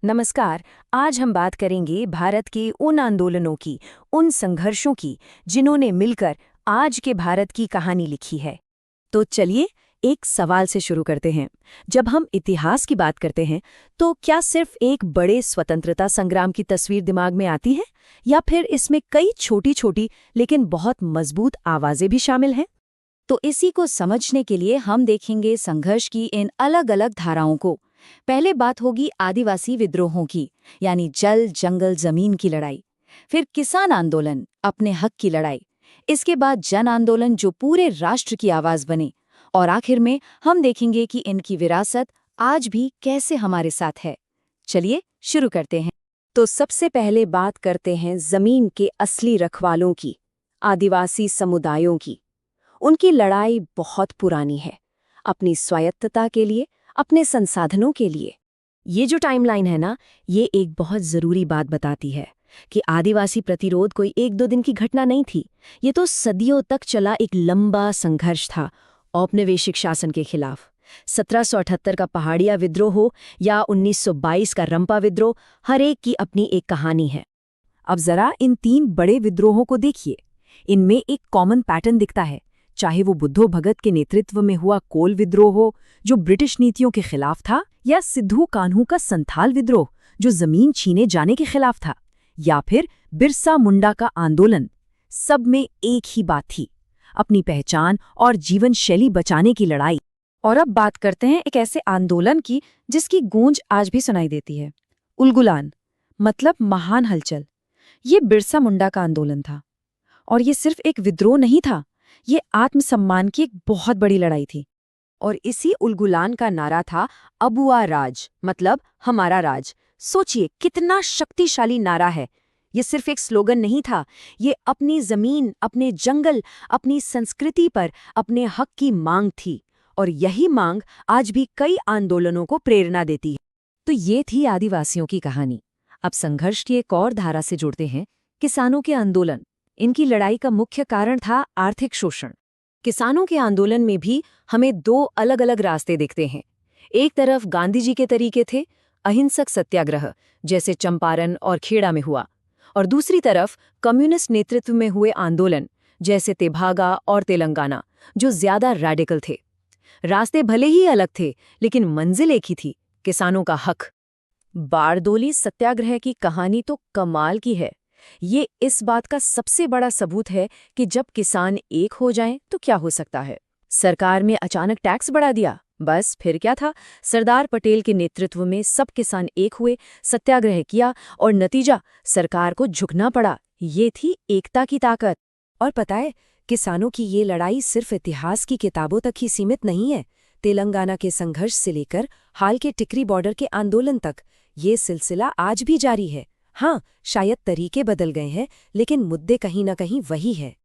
नमस्कार। आज हम बात करेंगे भारत के उन आंदोलनों की, उन संघर्षों की जिन्होंने मिलकर आज के भारत की कहानी लिखी है। तो चलिए एक सवाल से शुरू करते हैं। जब हम इतिहास की बात करते हैं तो क्या सिर्फ एक बड़े स्वतंत्रता संग्राम की तस्वीर दिमाग में आती है, या फिर इसमें कई छोटी छोटी लेकिन बहुत मजबूत आवाजें भी शामिल हैं? तो इसी को समझने के लिए हम देखेंगे संघर्ष की इन अलग अलग धाराओं को। पहले बात होगी आदिवासी विद्रोहों की, यानी जल जंगल जमीन की लड़ाई। फिर किसान आंदोलन, अपने हक की लड़ाई। इसके बाद जन आंदोलन जो पूरे राष्ट्र की आवाज बने। और आखिर में हम देखेंगे कि इनकी विरासत आज भी कैसे हमारे साथ है। चलिए शुरू करते हैं। तो सबसे पहले बात करते हैं जमीन के असली रखवालों की, आदिवासी समुदायों की। उनकी लड़ाई बहुत पुरानी है, अपनी स्वायत्तता के लिए, अपने संसाधनों के लिए। ये जो टाइमलाइन है ना, ये एक बहुत ज़रूरी बात बताती है कि आदिवासी प्रतिरोध कोई एक दो दिन की घटना नहीं थी। ये तो सदियों तक चला एक लंबा संघर्ष था औपनिवेशिक शासन के खिलाफ। 1778 का पहाड़िया विद्रोह हो या 1922 का रंपा विद्रोह, हर एक की अपनी एक कहानी है। अब जरा इन तीन बड़े विद्रोहों को देखिए। इनमें एक कॉमन पैटर्न दिखता है, चाहे वो बुद्धो भगत के नेतृत्व में हुआ कोल विद्रोह हो जो ब्रिटिश नीतियों के खिलाफ था, या सिद्धू कान्हू का संथाल विद्रोह जो जमीन छीने जाने के खिलाफ था, या फिर बिरसा मुंडा का आंदोलन। सब में एक ही बात थी, अपनी पहचान और जीवन शैली बचाने की लड़ाई। और अब बात करते हैं एक ऐसे आंदोलन की जिसकी गूंज आज भी सुनाई देती है। उलगुलान, मतलब महान हलचल। ये बिरसा मुंडा का आंदोलन था। और ये सिर्फ एक विद्रोह नहीं था, ये आत्मसम्मान की एक बहुत बड़ी लड़ाई थी। और इसी उलगुलान का नारा था अबुआ राज, मतलब हमारा राज। सोचिए कितना शक्तिशाली नारा है। ये सिर्फ एक स्लोगन नहीं था, ये अपनी जमीन, अपने जंगल, अपनी संस्कृति पर अपने हक की मांग थी। और यही मांग आज भी कई आंदोलनों को प्रेरणा देती है। तो ये थी आदिवासियों की कहानी। अब संघर्ष की एक और धारा से जुड़ते हैं, किसानों के आंदोलन। इनकी लड़ाई का मुख्य कारण था आर्थिक शोषण। किसानों के आंदोलन में भी हमें दो अलग अलग रास्ते दिखते हैं। एक तरफ गांधी जी के तरीके थे, अहिंसक सत्याग्रह जैसे चंपारण और खेड़ा में हुआ, और दूसरी तरफ कम्युनिस्ट नेतृत्व में हुए आंदोलन जैसे तेभागा और तेलंगाना, जो ज्यादा रैडिकल थे। रास्ते भले ही अलग थे, लेकिन मंजिल एक ही थी, किसानों का हक। बारडोली सत्याग्रह की कहानी तो कमाल की है। ये इस बात का सबसे बड़ा सबूत है कि जब किसान एक हो जाएं तो क्या हो सकता है। सरकार में अचानक टैक्स बढ़ा दिया, बस फिर क्या था। सरदार पटेल के नेतृत्व में सब किसान एक हुए, सत्याग्रह किया, और नतीजा सरकार को झुकना पड़ा। ये थी एकता की ताकत। और पता है, किसानों की ये लड़ाई सिर्फ इतिहास की किताबों तक ही सीमित नहीं है। तेलंगाना के संघर्ष से लेकर हाल के टिकरी बॉर्डर के आंदोलन तक ये सिलसिला आज भी जारी है। हाँ, शायद तरीके बदल गए हैं, लेकिन मुद्दे कहीं न कहीं वही है।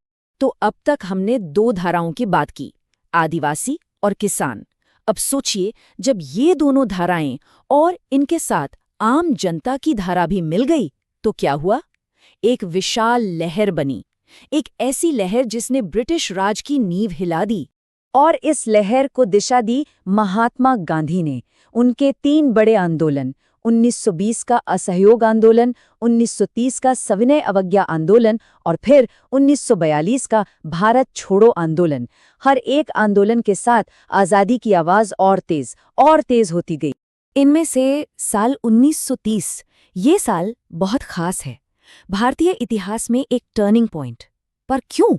तो अब तक हमने दो धाराओं की बात की, आदिवासी और किसान। अब सोचिए, जब ये दोनों धाराएं और इनके साथ आम जनता की धारा भी मिल गई तो क्या हुआ? एक विशाल लहर बनी, एक ऐसी लहर जिसने ब्रिटिश राज की नींव हिला दी। और इस लहर को दिशा दी महात्मा गांधी ने। उनके तीन बड़े आंदोलन, 1920 का असहयोग आंदोलन, 1930 का सविनय अवज्ञा आंदोलन और फिर 1942 का भारत छोड़ो आंदोलन। हर एक आंदोलन के साथ आज़ादी की आवाज़ और तेज होती गई। इनमें से साल 1930, ये साल बहुत खास है, भारतीय इतिहास में एक टर्निंग पॉइंट। पर क्यों?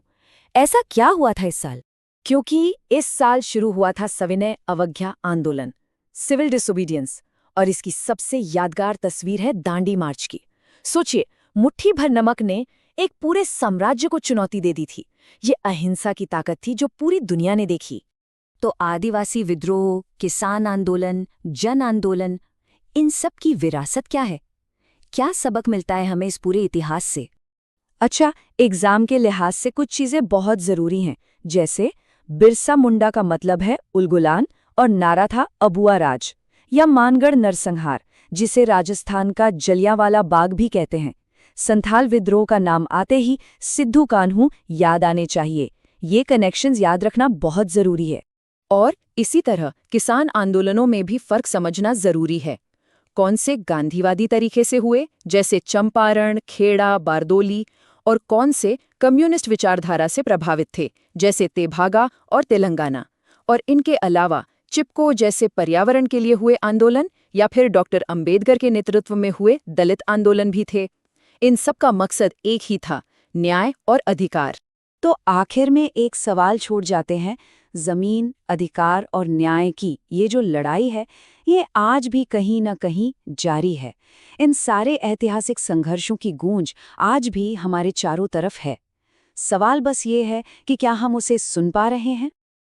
ऐसा क्या हुआ था इस साल? क्योंकि इस साल शुरू हुआ था सविनय अवज्ञा आंदोलन, सिविल डिसोबीडियंस। और इसकी सबसे यादगार तस्वीर है दांडी मार्च की। सोचिए, मुट्ठी भर नमक ने एक पूरे साम्राज्य को चुनौती दे दी थी। ये अहिंसा की ताकत थी जो पूरी दुनिया ने देखी। तो आदिवासी विद्रोह, किसान आंदोलन, जन आंदोलन, इन सब की विरासत क्या है? क्या सबक मिलता है हमें इस पूरे इतिहास से? अच्छा, एग्जाम के लिहाज से कुछ चीजें बहुत जरूरी हैं, जैसे बिरसा मुंडा का मतलब है उलगुलान और नारा था अबुआ राज, या मानगढ़ नरसंहार जिसे राजस्थान का जलियांवाला बाग भी कहते हैं। संथाल विद्रोह का नाम आते ही सिद्धू कान्हू याद आने चाहिए। ये कनेक्शंस याद रखना बहुत जरूरी है। और इसी तरह किसान आंदोलनों में भी फर्क समझना जरूरी है। कौन से गांधीवादी तरीके से हुए, जैसे चंपारण, खेड़ा, बारदोली, और कौन से कम्युनिस्ट विचारधारा से प्रभावित थे, जैसे तेभागा और तेलंगाना। और इनके अलावा चिपको जैसे पर्यावरण के लिए हुए आंदोलन या फिर डॉक्टर अंबेडकर के नेतृत्व में हुए दलित आंदोलन भी थे। इन सब का मकसद एक ही था, न्याय और अधिकार। तो आखिर में एक सवाल छोड़ जाते हैं, जमीन, अधिकार और न्याय की ये जो लड़ाई है, ये आज भी कहीं न कहीं जारी है। इन सारे ऐतिहासिक संघर्षों की गूंज आज भी हमारे चारों तरफ है। सवाल बस ये है कि क्या हम उसे सुन पा रहे हैं?